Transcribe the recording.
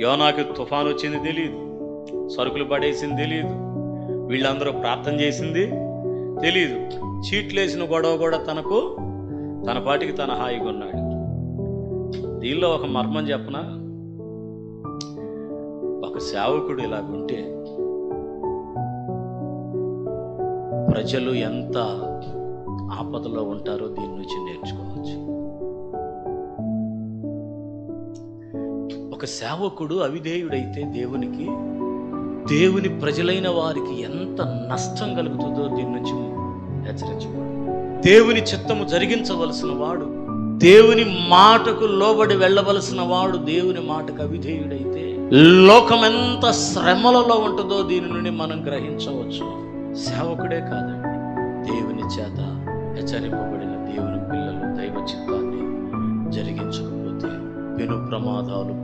యోనాకి తుఫాను వచ్చింది తెలియదు, సరుకులు పడేసింది తెలియదు, వీళ్ళందరూ ప్రార్థన చేసింది తెలియదు. చీట్లేసిన గొడవ కూడా తనకు తన పాటికి తన హాయిగా ఉన్నాడు. దీనిలో ఒక మర్మం చెప్పనా, ఒక సేవకుడు ఇలాగుంటే ప్రజలు ఎంత ఆపదలో ఉంటారో దీని నుంచి నేర్చుకోవచ్చు. ఒక సేవకుడు అవిధేయుడైతే దేవునికి, దేవుని ప్రజలైన వారికి ఎంత నష్టం కలుగుతుందో దీని నుంచి హెచ్చరించబడు. దేవుని చిత్తము జరిగించవలసిన వాడు, దేవుని మాటకు లోబడి వెళ్ళవలసిన వాడు దేవుని మాటకు అవిధేయుడైతే లోకం ఎంత శ్రమలలో ఉంటుందో దీని నుండి మనం గ్రహించవచ్చు. సేవకుడే కాదండి, దేవుని చేత హెచ్చరింపబడిన దేవుని పిల్లలు దైవ చిత్తాన్ని జరిగించకపోతే పెను ప్రమాదాలు